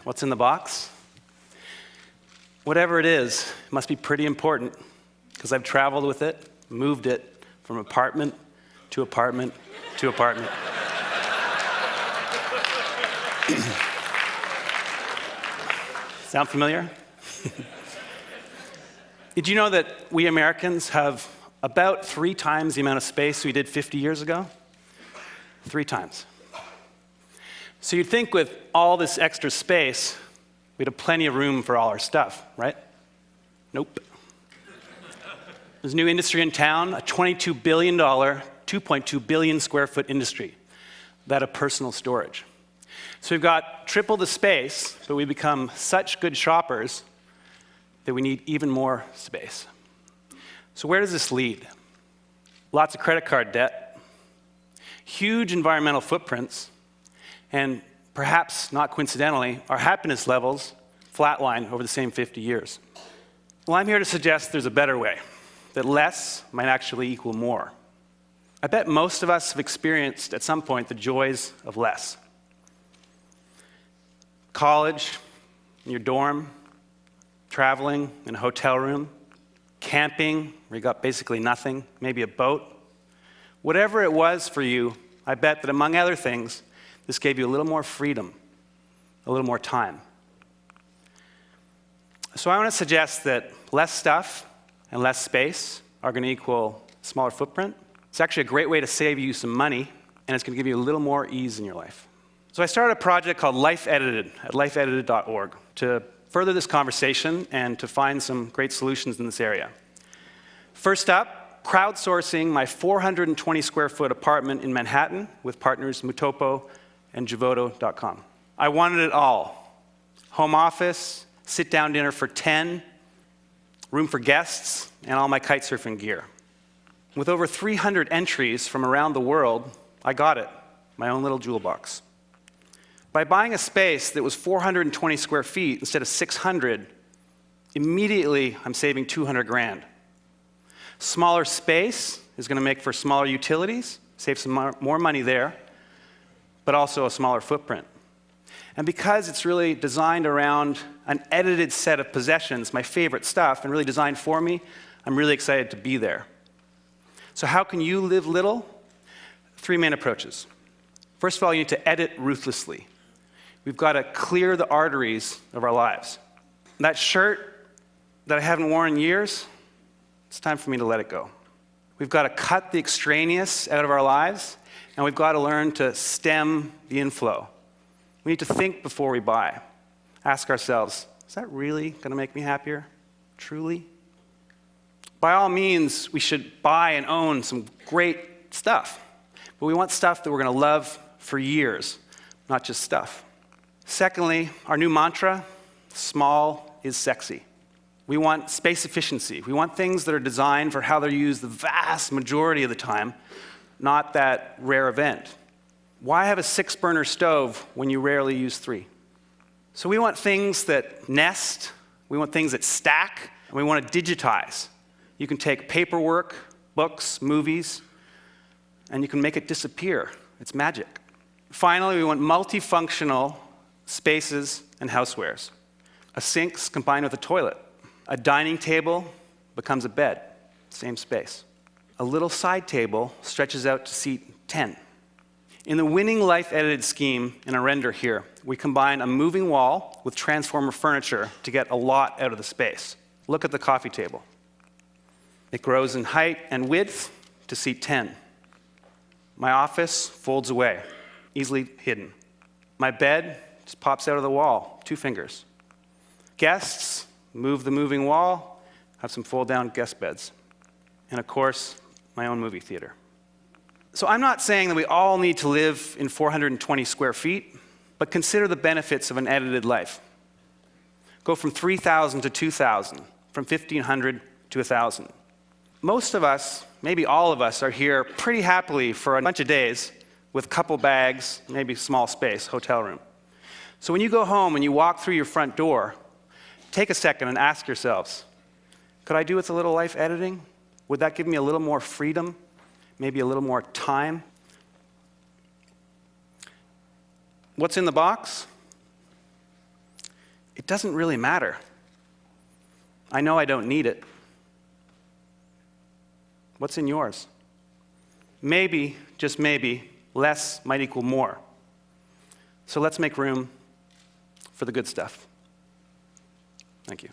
What's in the box? Whatever it is, it must be pretty important, because I've traveled with it, moved it from apartment to apartment to apartment. Sound familiar? Did you know that we Americans have about 3 times the amount of space we did 50 years ago? 3 times. So you'd think with all this extra space, we'd have plenty of room for all our stuff, right? Nope. There's a new industry in town, a $22 billion, 2.2 billion square foot industry, that of personal storage. So we've got triple the space, but we become such good shoppers that we need even more space. So where does this lead? Lots of credit card debt, huge environmental footprints, and perhaps not coincidentally, our happiness levels flatline over the same 50 years. Well, I'm here to suggest there's a better way, that less might actually equal more. I bet most of us have experienced at some point the joys of less. College, in your dorm, traveling in a hotel room, camping, where you got basically nothing, maybe a boat. Whatever it was for you, I bet that among other things, this gave you a little more freedom, a little more time. So I want to suggest that less stuff and less space are going to equal smaller footprint. It's actually a great way to save you some money, and it's going to give you a little more ease in your life. So I started a project called Life Edited at lifeedited.org to further this conversation and to find some great solutions in this area. First up, crowdsourcing my 420 square foot apartment in Manhattan with partners Mutopo and Javoto.com. I wanted it all. Home office, sit-down dinner for 10, room for guests, and all my kite surfing gear. With over 300 entries from around the world, I got it, my own little jewel box. By buying a space that was 420 square feet instead of 600, immediately I'm saving 200 grand. Smaller space is going to make for smaller utilities, save some more money there, but also a smaller footprint. And because it's really designed around an edited set of possessions, my favorite stuff, and really designed for me, I'm really excited to be there. So how can you live little? 3 main approaches. First of all, you need to edit ruthlessly. We've got to clear the arteries of our lives. That shirt that I haven't worn in years, it's time for me to let it go. We've got to cut the extraneous out of our lives, and we've got to learn to stem the inflow. We need to think before we buy. Ask ourselves, is that really going to make me happier? Truly? By all means, we should buy and own some great stuff, but we want stuff that we're going to love for years, not just stuff. Secondly, our new mantra, small is sexy. We want space efficiency. We want things that are designed for how they're used the vast majority of the time, not that rare event. Why have a 6-burner stove when you rarely use 3? So we want things that nest, we want things that stack, and we want to digitize. You can take paperwork, books, movies, and you can make it disappear. It's magic. Finally, we want multifunctional spaces and housewares. A sink's combined with a toilet. A dining table becomes a bed, same space. A little side table stretches out to seat 10. In the winning Life Edited scheme in a render here, we combine a moving wall with transformer furniture to get a lot out of the space. Look at the coffee table. It grows in height and width to seat 10. My office folds away, easily hidden. My bed just pops out of the wall, 2 fingers. Guests move the moving wall, have some fold-down guest beds. And of course, my own movie theater. So I'm not saying that we all need to live in 420 square feet, but consider the benefits of an edited life. Go from 3,000 to 2,000, from 1,500 to 1,000. Most of us, maybe all of us, are here pretty happily for a bunch of days with a couple bags, maybe small space, hotel room. So when you go home and you walk through your front door, take a second and ask yourselves, could I do with a little life editing? Would that give me a little more freedom? Maybe a little more time? What's in the box? it doesn't really matter. I know I don't need it. What's in yours? Maybe, just maybe, less might equal more. So let's make room for the good stuff. Thank you.